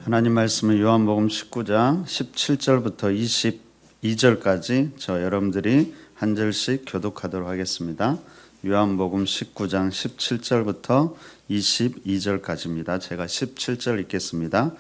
하나님 말씀은 요한복음 19장 17절부터 22절까지 저 여러분들이 한 절씩 교독하도록 하겠습니다. 요한복음 19장 17절부터 22절까지입니다. 제가 17절 읽겠습니다.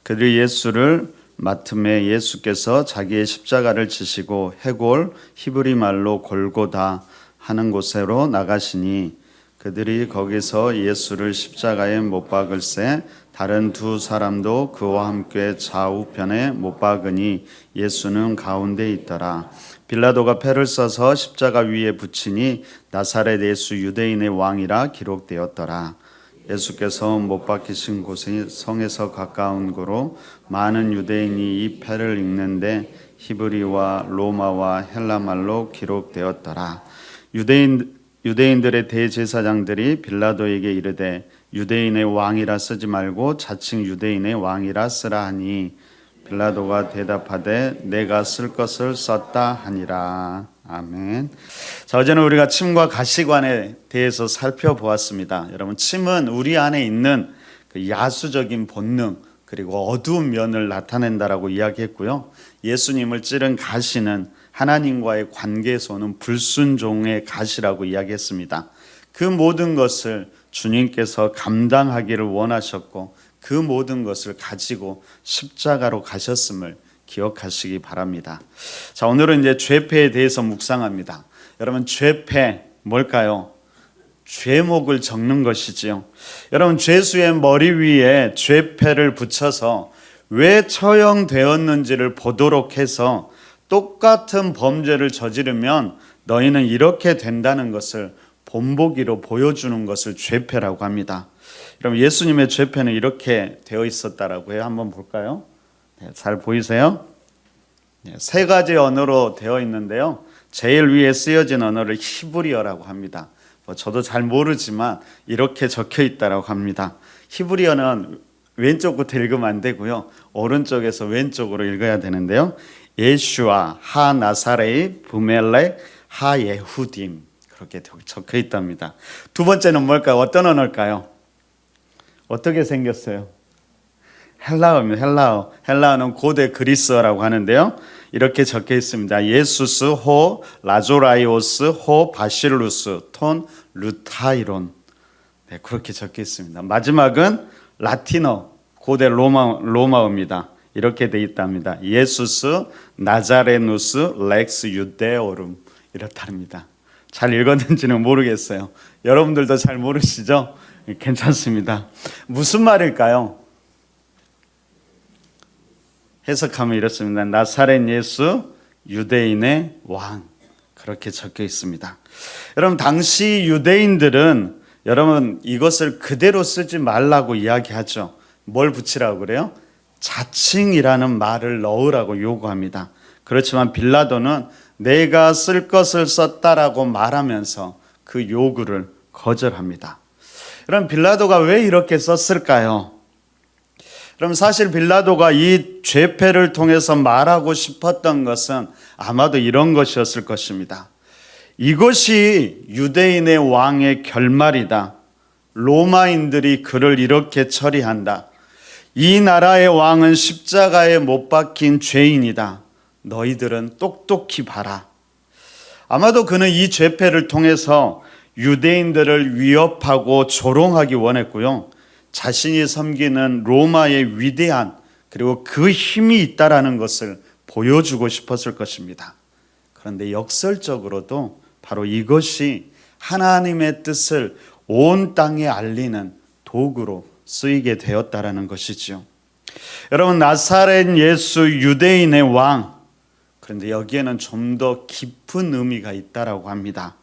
그들이 예수를 맡음에 예수께서 자기의 십자가를 지시고 해골 히브리 말로 골고다 하는 곳으로 나가시니 그들이 거기서 예수를 십자가에 못 박을새 다른 두 사람도 그와 함께 좌우편에 못 박으니 예수는 가운데 있더라. 빌라도가 패를 써서 십자가 위에 붙이니 나사렛 예수 유대인의 왕이라 기록되었더라. 예수께서 못 박히신 곳이 성에서 가까운 곳으로 많은 유대인이 이 패를 읽는데 히브리와 로마와 헬라말로 기록되었더라. 유대인들의 대제사장들이 빌라도에게 이르되 유대인의 왕이라 쓰지 말고 자칭 유대인의 왕이라 쓰라 하니 빌라도가 대답하되 내가 쓸 것을 썼다 하니라. 아멘. 자, 어제는 우리가 침과 가시관에 대해서 살펴보았습니다. 여러분, 침은 우리 안에 있는 그 야수적인 본능 그리고 어두운 면을 나타낸다라고 이야기했고요. 예수님을 찌른 가시는 하나님과의 관계에서 오는 불순종의 가시라고 이야기했습니다. 그 모든 것을 주님께서 감당하기를 원하셨고 그 모든 것을 가지고 십자가로 가셨음을 기억하시기 바랍니다. 자, 오늘은 이제 죄패에 대해서 묵상합니다. 여러분, 죄패 뭘까요? 죄목을 적는 것이지요. 여러분, 죄수의 머리 위에 죄패를 붙여서 왜 처형되었는지를 보도록 해서 똑같은 범죄를 저지르면 너희는 이렇게 된다는 것을 본보기로 보여주는 것을 죄패라고 합니다. 그럼 예수님의 죄패는 이렇게 되어 있었다라고 해요. 한번 볼까요? 네, 잘 보이세요? 네, 세 가지 언어로 되어 있는데요. 제일 위에 쓰여진 언어를 히브리어라고 합니다. 저도 잘 모르지만 이렇게 적혀 있다라고 합니다. 히브리어는 왼쪽부터 읽으면 안 되고요. 오른쪽에서 왼쪽으로 읽어야 되는데요. 예슈아 하 나사렛 부멜렉 하 예후딤 그렇게 적혀 있답니다. 두 번째는 뭘까요? 어떤 언어일까요? 어떻게 생겼어요? 헬라어입니다. 헬라어는 고대 그리스어라고 하는데요. 이렇게 적혀 있습니다. 예수스 호 라조라이오스 호 바실루스 톤 루타이론. 네, 그렇게 적혀 있습니다. 마지막은 라틴어 고대 로마어입니다. 이렇게 돼 있답니다. 예수스 나자레누스 렉스 유데오름 이렇답니다. 잘 읽었는지는 모르겠어요. 여러분들도 잘 모르시죠? 괜찮습니다. 무슨 말일까요? 해석하면 이렇습니다. 나사렛 예수 유대인의 왕 그렇게 적혀 있습니다. 여러분, 당시 유대인들은 여러분 이것을 그대로 쓰지 말라고 이야기하죠. 뭘 붙이라고 그래요? 자칭이라는 말을 넣으라고 요구합니다. 그렇지만 빌라도는 내가 쓸 것을 썼다라고 말하면서 그 요구를 거절합니다. 그럼 빌라도가 왜 이렇게 썼을까요? 그럼 사실 빌라도가 이 죄패를 통해서 말하고 싶었던 것은 아마도 이런 것이었을 것입니다. 이것이 유대인의 왕의 결말이다. 로마인들이 그를 이렇게 처리한다. 이 나라의 왕은 십자가에 못 박힌 죄인이다. 너희들은 똑똑히 봐라. 아마도 그는 이 죄패를 통해서 유대인들을 위협하고 조롱하기 원했고요. 자신이 섬기는 로마의 위대한 그리고 그 힘이 있다라는 것을 보여주고 싶었을 것입니다. 그런데 역설적으로도 바로 이것이 하나님의 뜻을 온 땅에 알리는 도구로 쓰이게 되었다라는 것이지요. 여러분, 나사렛 예수 유대인의 왕, 그런데 여기에는 좀 더 깊은 의미가 있다라고 합니다.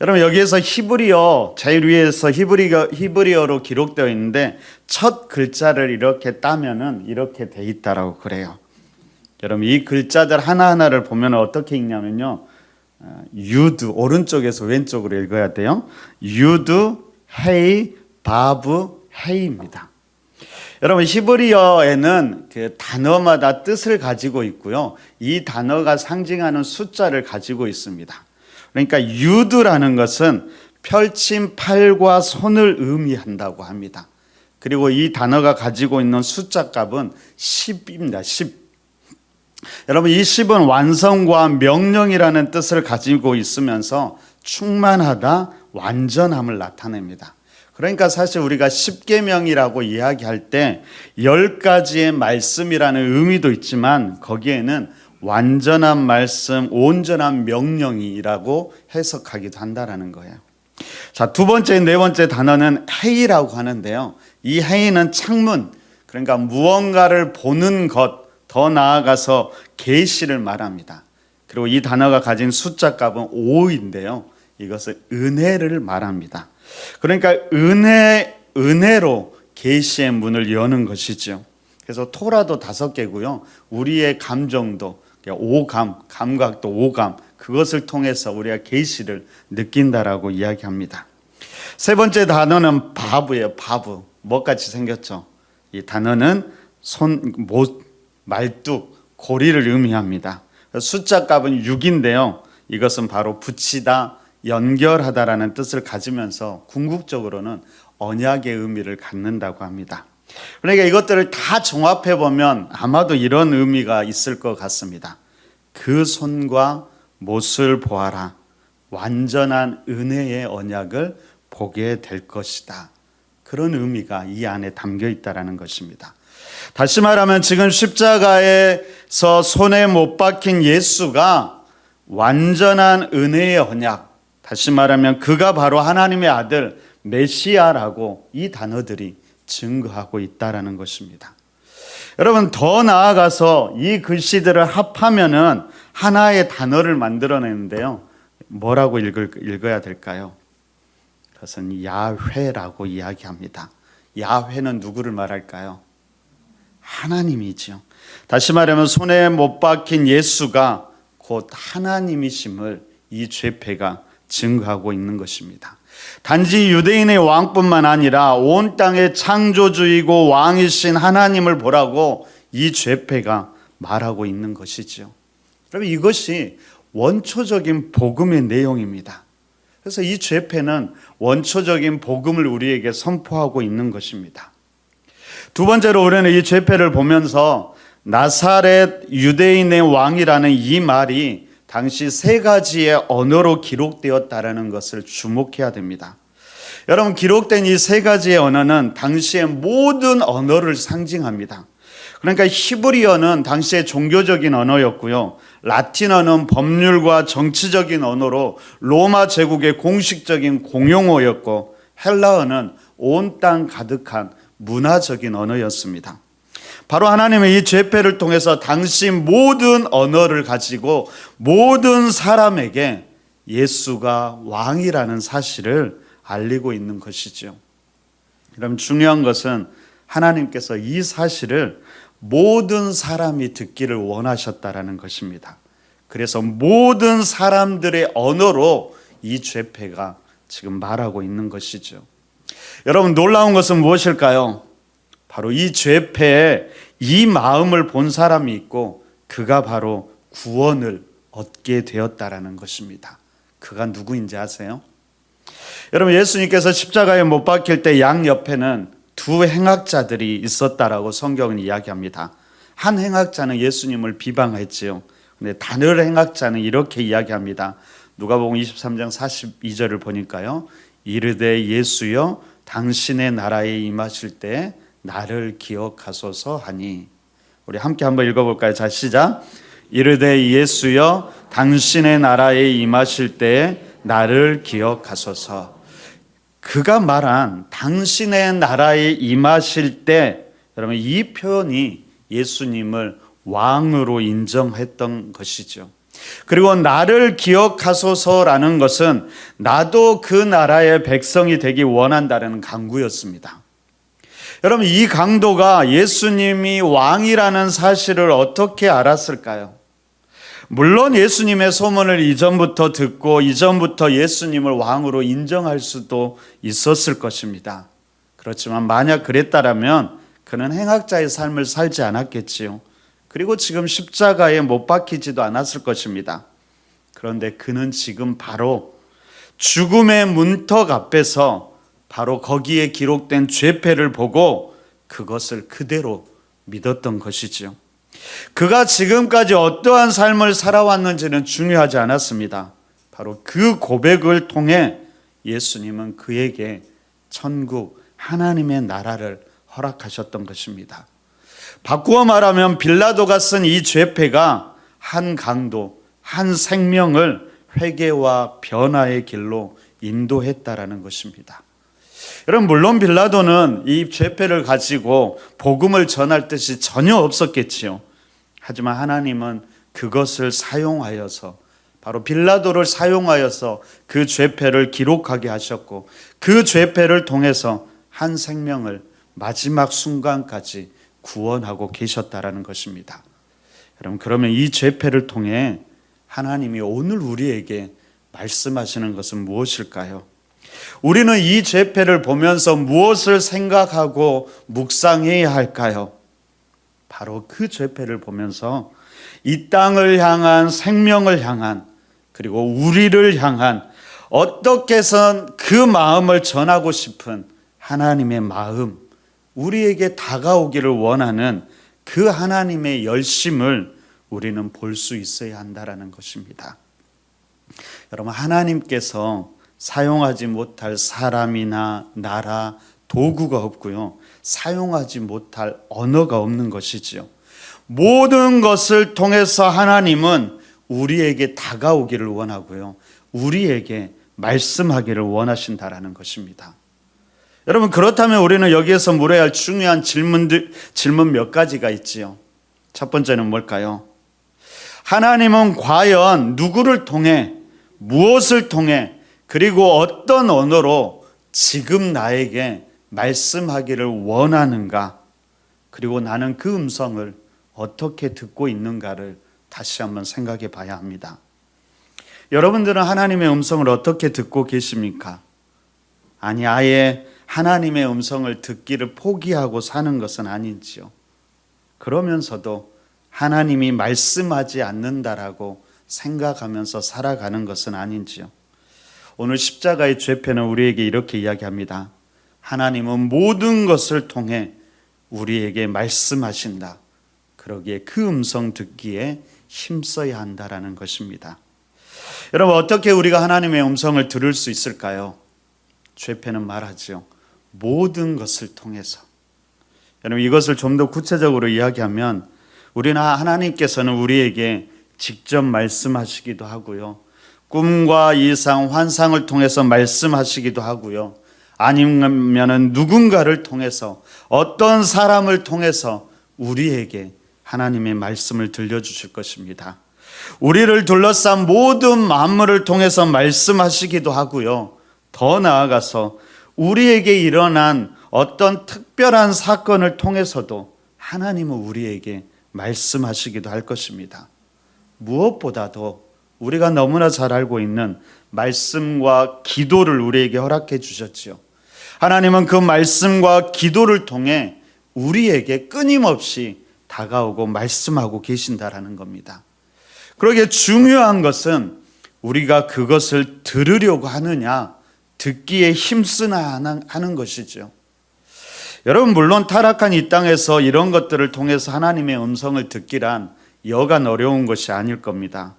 여러분, 여기에서 히브리어, 제일 위에서 히브리어로 기록되어 있는데 첫 글자를 이렇게 따면은 이렇게 돼 있다라고 그래요. 여러분, 이 글자들 하나하나를 보면 어떻게 읽냐면요. 유드, 오른쪽에서 왼쪽으로 읽어야 돼요. 유드, 헤이, 바브, 헤이입니다. 여러분, 히브리어에는 그 단어마다 뜻을 가지고 있고요. 이 단어가 상징하는 숫자를 가지고 있습니다. 그러니까 유드라는 것은 펼친 팔과 손을 의미한다고 합니다. 그리고 이 단어가 가지고 있는 숫자 값은 10입니다. 10. 여러분, 이 10은 완성과 명령이라는 뜻을 가지고 있으면서 충만하다, 완전함을 나타냅니다. 그러니까 사실 우리가 십계명이라고 이야기할 때 10가지의 말씀이라는 의미도 있지만 거기에는 완전한 말씀, 온전한 명령이라고 해석하기도 한다라는 거예요. 자, 두 번째, 네 번째 단어는 해이라고 하는데요. 이 해이는 창문, 그러니까 무언가를 보는 것, 더 나아가서 계시를 말합니다. 그리고 이 단어가 가진 숫자 값은 5인데요. 이것은 은혜를 말합니다. 그러니까 은혜로 계시의 문을 여는 것이죠. 그래서 토라도 5개고요. 우리의 감정도, 오감, 감각도 오감, 그것을 통해서 우리가 계시를 느낀다라고 이야기합니다. 세 번째 단어는 바브예요. 바브. 뭐같이 생겼죠? 이 단어는 말뚝, 고리를 의미합니다. 숫자 값은 6인데요. 이것은 바로 붙이다, 연결하다라는 뜻을 가지면서 궁극적으로는 언약의 의미를 갖는다고 합니다. 그러니까 이것들을 다 종합해 보면 아마도 이런 의미가 있을 것 같습니다. 그 손과 못을 보아라. 완전한 은혜의 언약을 보게 될 것이다. 그런 의미가 이 안에 담겨 있다라는 것입니다. 다시 말하면 지금 십자가에서 손에 못 박힌 예수가 완전한 은혜의 언약, 다시 말하면 그가 바로 하나님의 아들 메시아라고 이 단어들이 증거하고 있다라는 것입니다. 여러분, 더 나아가서 이 글씨들을 합하면은 하나의 단어를 만들어내는데요. 뭐라고 읽어야 될까요? 그것은 야훼라고 이야기합니다. 야훼는 누구를 말할까요? 하나님이죠. 다시 말하면 손에 못 박힌 예수가 곧 하나님이심을 이 죄패가 증거하고 있는 것입니다. 단지 유대인의 왕뿐만 아니라 온 땅의 창조주이고 왕이신 하나님을 보라고 이 죄패가 말하고 있는 것이죠. 여러분, 이것이 원초적인 복음의 내용입니다. 그래서 이 죄패는 원초적인 복음을 우리에게 선포하고 있는 것입니다. 두 번째로 우리는 이 죄패를 보면서 나사렛 유대인의 왕이라는 이 말이 당시 3가지의 언어로 기록되었다라는 것을 주목해야 됩니다. 여러분, 기록된 이 3가지의 언어는 당시의 모든 언어를 상징합니다. 그러니까 히브리어는 당시의 종교적인 언어였고요. 라틴어는 법률과 정치적인 언어로 로마 제국의 공식적인 공용어였고, 헬라어는 온 땅 가득한 문화적인 언어였습니다. 바로 하나님의 이 죄패를 통해서 당시 모든 언어를 가지고 모든 사람에게 예수가 왕이라는 사실을 알리고 있는 것이죠. 그럼 중요한 것은 하나님께서 이 사실을 모든 사람이 듣기를 원하셨다라는 것입니다. 그래서 모든 사람들의 언어로 이 죄패가 지금 말하고 있는 것이죠. 여러분, 놀라운 것은 무엇일까요? 바로 이 죄패에 이 마음을 본 사람이 있고 그가 바로 구원을 얻게 되었다라는 것입니다. 그가 누구인지 아세요? 여러분, 예수님께서 십자가에 못 박힐 때 양옆에는 2 행악자들이 있었다라고 성경은 이야기합니다. 한 행악자는 예수님을 비방했지요. 근데 다른 행악자는 이렇게 이야기합니다. 누가복음 23장 42절을 보니까요. 이르되 예수여 당신의 나라에 임하실 때 나를 기억하소서 하니. 우리 함께 한번 읽어볼까요? 자, 시작. 이르되 예수여 당신의 나라에 임하실 때 나를 기억하소서. 그가 말한 당신의 나라에 임하실 때, 여러분, 이 표현이 예수님을 왕으로 인정했던 것이죠. 그리고 나를 기억하소서라는 것은 나도 그 나라의 백성이 되기 원한다는 강구였습니다. 여러분, 이 강도가 예수님이 왕이라는 사실을 어떻게 알았을까요? 물론 예수님의 소문을 이전부터 듣고 이전부터 예수님을 왕으로 인정할 수도 있었을 것입니다. 그렇지만 만약 그랬다면 그는 행악자의 삶을 살지 않았겠지요. 그리고 지금 십자가에 못 박히지도 않았을 것입니다. 그런데 그는 지금 바로 죽음의 문턱 앞에서 바로 거기에 기록된 죄패를 보고 그것을 그대로 믿었던 것이지요. 그가 지금까지 어떠한 삶을 살아왔는지는 중요하지 않았습니다. 바로 그 고백을 통해 예수님은 그에게 천국 하나님의 나라를 허락하셨던 것입니다. 바꾸어 말하면 빌라도가 쓴 이 죄패가 한 강도, 한 생명을 회개와 변화의 길로 인도했다라는 것입니다. 여러분, 물론 빌라도는 이 죄패를 가지고 복음을 전할 뜻이 전혀 없었겠지요. 하지만 하나님은 그것을 사용하여서, 바로 빌라도를 사용하여서 그 죄패를 기록하게 하셨고, 그 죄패를 통해서 한 생명을 마지막 순간까지 구원하고 계셨다라는 것입니다. 여러분, 그러면 이 죄패를 통해 하나님이 오늘 우리에게 말씀하시는 것은 무엇일까요? 우리는 이 죄패를 보면서 무엇을 생각하고 묵상해야 할까요? 바로 그 죄패를 보면서 이 땅을 향한, 생명을 향한, 그리고 우리를 향한 어떻게 해선 그 마음을 전하고 싶은 하나님의 마음, 우리에게 다가오기를 원하는 그 하나님의 열심을 우리는 볼 수 있어야 한다라는 것입니다. 여러분, 하나님께서 사용하지 못할 사람이나 나라, 도구가 없고요, 사용하지 못할 언어가 없는 것이지요. 모든 것을 통해서 하나님은 우리에게 다가오기를 원하고요, 우리에게 말씀하기를 원하신다라는 것입니다. 여러분, 그렇다면 우리는 여기에서 물어야 할 중요한 질문 몇 가지가 있지요. 첫 번째는 뭘까요? 하나님은 과연 누구를 통해, 무엇을 통해, 그리고 어떤 언어로 지금 나에게 말씀하기를 원하는가? 그리고 나는 그 음성을 어떻게 듣고 있는가를 다시 한번 생각해 봐야 합니다. 여러분들은 하나님의 음성을 어떻게 듣고 계십니까? 아니, 아예 하나님의 음성을 듣기를 포기하고 사는 것은 아닌지요. 그러면서도 하나님이 말씀하지 않는다라고 생각하면서 살아가는 것은 아닌지요. 오늘 십자가의 죄패는 우리에게 이렇게 이야기합니다. 하나님은 모든 것을 통해 우리에게 말씀하신다. 그러기에 그 음성 듣기에 힘써야 한다라는 것입니다. 여러분, 어떻게 우리가 하나님의 음성을 들을 수 있을까요? 죄패는 말하죠. 모든 것을 통해서. 여러분, 이것을 좀 더 구체적으로 이야기하면 우리는 하나님께서는 우리에게 직접 말씀하시기도 하고요, 꿈과 이상, 환상을 통해서 말씀하시기도 하고요, 아니면 누군가를 통해서, 어떤 사람을 통해서 우리에게 하나님의 말씀을 들려주실 것입니다. 우리를 둘러싼 모든 만물을 통해서 말씀하시기도 하고요, 더 나아가서 우리에게 일어난 어떤 특별한 사건을 통해서도 하나님은 우리에게 말씀하시기도 할 것입니다. 무엇보다도 우리가 너무나 잘 알고 있는 말씀과 기도를 우리에게 허락해 주셨지요. 하나님은 그 말씀과 기도를 통해 우리에게 끊임없이 다가오고 말씀하고 계신다라는 겁니다. 그러기에 중요한 것은 우리가 그것을 들으려고 하느냐, 듣기에 힘쓰나 하는 것이죠. 여러분, 물론 타락한 이 땅에서 이런 것들을 통해서 하나님의 음성을 듣기란 여간 어려운 것이 아닐 겁니다.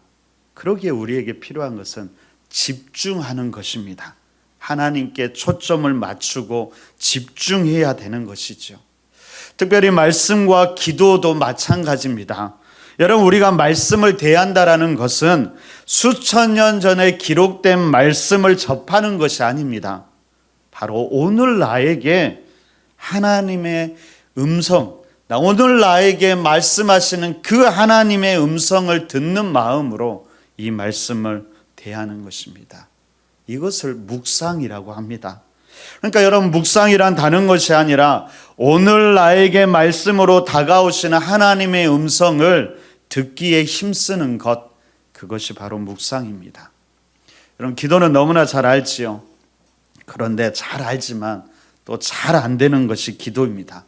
그러기에 우리에게 필요한 것은 집중하는 것입니다. 하나님께 초점을 맞추고 집중해야 되는 것이죠. 특별히 말씀과 기도도 마찬가지입니다. 여러분, 우리가 말씀을 대한다라는 것은 수천 년 전에 기록된 말씀을 접하는 것이 아닙니다. 바로 오늘 나에게 하나님의 음성, 오늘 나에게 말씀하시는 그 하나님의 음성을 듣는 마음으로 이 말씀을 대하는 것입니다. 이것을 묵상이라고 합니다. 그러니까 여러분, 묵상이란 다른 것이 아니라 오늘 나에게 말씀으로 다가오시는 하나님의 음성을 듣기에 힘쓰는 것, 그것이 바로 묵상입니다. 여러분, 기도는 너무나 잘 알지요. 그런데 잘 알지만 또 잘 안 되는 것이 기도입니다.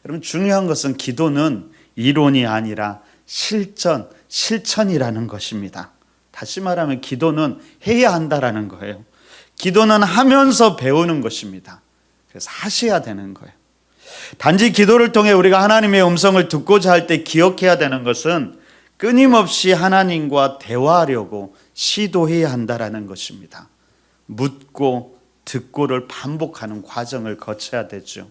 여러분, 중요한 것은 기도는 이론이 아니라 실천이라는 것입니다. 다시 말하면 기도는 해야 한다라는 거예요. 기도는 하면서 배우는 것입니다. 그래서 하셔야 되는 거예요. 단지 기도를 통해 우리가 하나님의 음성을 듣고자 할 때 기억해야 되는 것은 끊임없이 하나님과 대화하려고 시도해야 한다라는 것입니다. 묻고 듣고를 반복하는 과정을 거쳐야 되죠.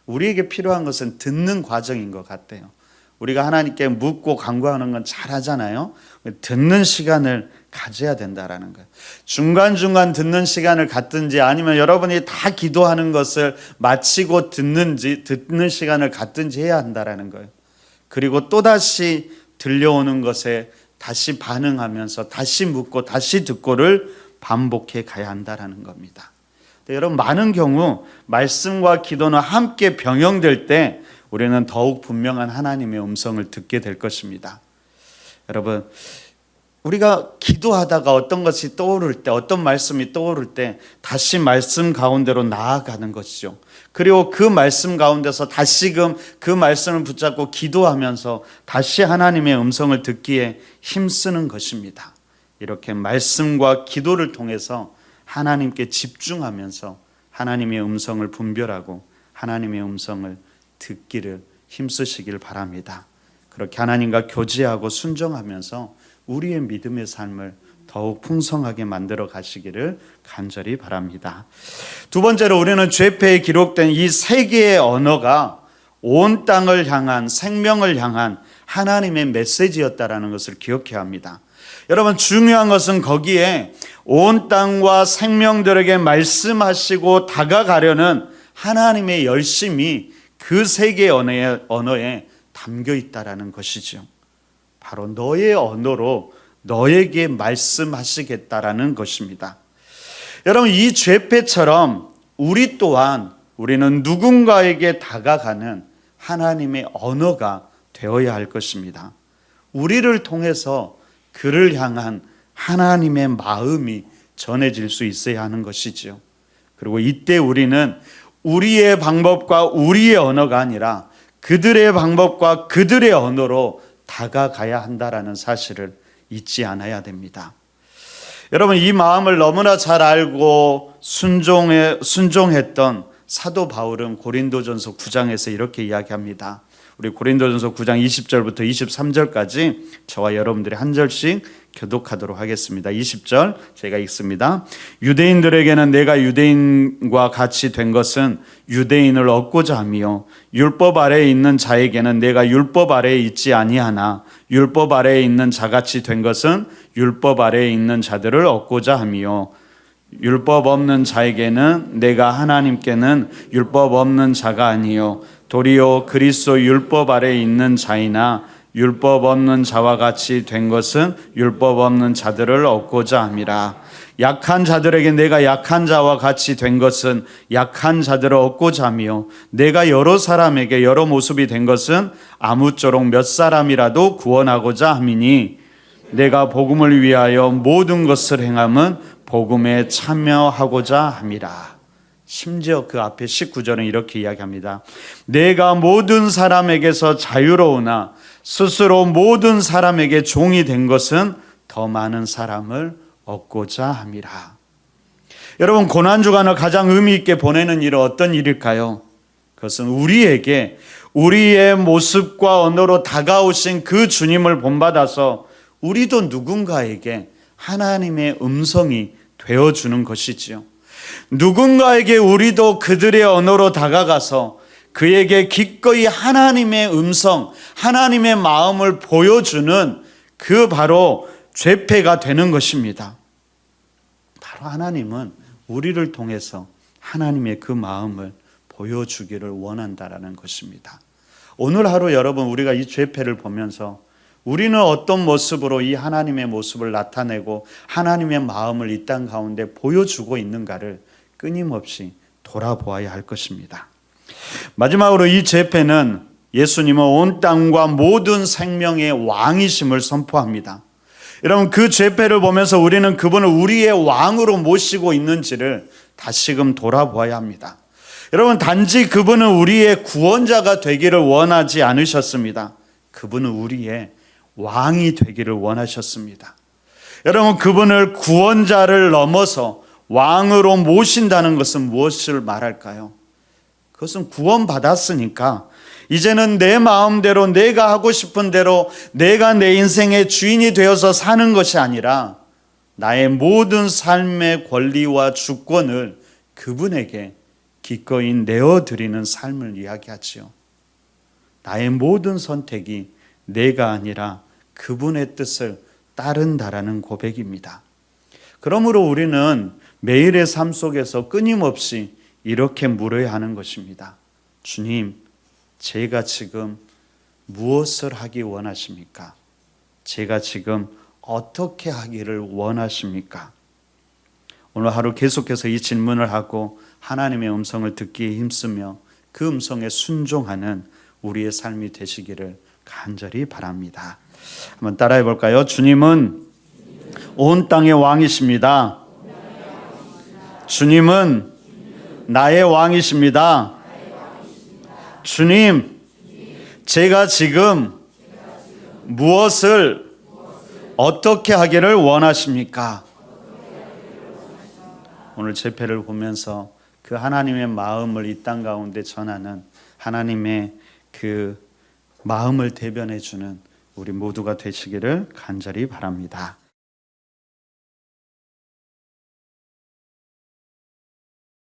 우리에게 필요한 것은 듣는 과정인 것 같아요. 우리가 하나님께 묻고 간구하는 건 잘하잖아요. 듣는 시간을 가져야 된다라는 거예요. 중간중간 듣는 시간을 갖든지 아니면 여러분이 다 기도하는 것을 마치고 듣는 시간을 갖든지 해야 한다라는 거예요. 그리고 또다시 들려오는 것에 다시 반응하면서 다시 묻고 다시 듣고를 반복해 가야 한다라는 겁니다. 여러분, 많은 경우 말씀과 기도는 함께 병행될 때 우리는 더욱 분명한 하나님의 음성을 듣게 될 것입니다. 여러분, 우리가 기도하다가 어떤 것이 떠오를 때, 어떤 말씀이 떠오를 때 다시 말씀 가운데로 나아가는 것이죠. 그리고 그 말씀 가운데서 다시금 그 말씀을 붙잡고 기도하면서 다시 하나님의 음성을 듣기에 힘쓰는 것입니다. 이렇게 말씀과 기도를 통해서 하나님께 집중하면서 하나님의 음성을 분별하고 하나님의 음성을 듣기를 힘쓰시길 바랍니다. 그렇게 하나님과 교제하고 순종하면서 우리의 믿음의 삶을 더욱 풍성하게 만들어 가시기를 간절히 바랍니다. 두 번째로 우리는 죄패에 기록된 이 세 개의 언어가 온 땅을 향한, 생명을 향한 하나님의 메시지였다라는 것을 기억해야 합니다. 여러분, 중요한 것은 거기에 온 땅과 생명들에게 말씀하시고 다가가려는 하나님의 열심이 그 세 개의 언어에 담겨 있다라는 것이죠. 바로 너의 언어로 너에게 말씀하시겠다라는 것입니다. 여러분, 이 죄패처럼 우리 또한 우리는 누군가에게 다가가는 하나님의 언어가 되어야 할 것입니다. 우리를 통해서 그를 향한 하나님의 마음이 전해질 수 있어야 하는 것이죠. 그리고 이때 우리는 우리의 방법과 우리의 언어가 아니라 그들의 방법과 그들의 언어로 다가가야 한다라는 사실을 잊지 않아야 됩니다. 여러분, 이 마음을 너무나 잘 알고 순종했던 사도 바울은 고린도전서 9장에서 이렇게 이야기합니다. 우리 고린도전서 9장 20절부터 23절까지 저와 여러분들이 한 절씩 교독하도록 하겠습니다. 20절 제가 읽습니다. 유대인들에게는 내가 유대인과 같이 된 것은 유대인을 얻고자 하며 율법 아래에 있는 자에게는 내가 율법 아래에 있지 아니하나 율법 아래에 있는 자같이 된 것은 율법 아래에 있는 자들을 얻고자 하며 율법 없는 자에게는 내가 하나님께는 율법 없는 자가 아니요 도리어 그리스도 율법 아래에 있는 자이나 율법 없는 자와 같이 된 것은 율법 없는 자들을 얻고자 함이라. 약한 자들에게 내가 약한 자와 같이 된 것은 약한 자들을 얻고자 하며 내가 여러 사람에게 여러 모습이 된 것은 아무쪼록 몇 사람이라도 구원하고자 함이니 내가 복음을 위하여 모든 것을 행함은 복음에 참여하고자 함이라. 심지어 그 앞에 19절은 이렇게 이야기합니다. 내가 모든 사람에게서 자유로우나 스스로 모든 사람에게 종이 된 것은 더 많은 사람을 얻고자 함이라. 여러분, 고난주간을 가장 의미 있게 보내는 일은 어떤 일일까요? 그것은 우리에게 우리의 모습과 언어로 다가오신 그 주님을 본받아서 우리도 누군가에게 하나님의 음성이 되어주는 것이지요. 누군가에게 우리도 그들의 언어로 다가가서 그에게 기꺼이 하나님의 음성, 하나님의 마음을 보여주는 그 바로 죄패가 되는 것입니다. 바로 하나님은 우리를 통해서 하나님의 그 마음을 보여주기를 원한다라는 것입니다. 오늘 하루 여러분, 우리가 이 죄패를 보면서 우리는 어떤 모습으로 이 하나님의 모습을 나타내고 하나님의 마음을 이 땅 가운데 보여주고 있는가를 끊임없이 돌아보아야 할 것입니다. 마지막으로 이 죄패는 예수님은 온 땅과 모든 생명의 왕이심을 선포합니다. 여러분, 그 죄패를 보면서 우리는 그분을 우리의 왕으로 모시고 있는지를 다시금 돌아보아야 합니다. 여러분, 단지 그분은 우리의 구원자가 되기를 원하지 않으셨습니다. 그분은 우리의 왕이 되기를 원하셨습니다. 여러분, 그분을 구원자를 넘어서 왕으로 모신다는 것은 무엇을 말할까요? 그것은 구원받았으니까 이제는 내 마음대로 내가 하고 싶은 대로 내가 내 인생의 주인이 되어서 사는 것이 아니라 나의 모든 삶의 권리와 주권을 그분에게 기꺼이 내어드리는 삶을 이야기하지요. 나의 모든 선택이 내가 아니라 그분의 뜻을 따른다라는 고백입니다. 그러므로 우리는 매일의 삶 속에서 끊임없이 이렇게 물어야 하는 것입니다. 주님, 제가 지금 무엇을 하기 원하십니까? 제가 지금 어떻게 하기를 원하십니까? 오늘 하루 계속해서 이 질문을 하고 하나님의 음성을 듣기에 힘쓰며 그 음성에 순종하는 우리의 삶이 되시기를 간절히 바랍니다. 한번 따라해 볼까요? 주님은 온 땅의 왕이십니다. 주님은 나의 왕이십니다. 주님, 제가 지금 무엇을 어떻게 하기를 원하십니까? 오늘 제패를 보면서 그 하나님의 마음을 이 땅 가운데 전하는 하나님의 그 마음을 대변해 주는 우리 모두가 되시기를 간절히 바랍니다.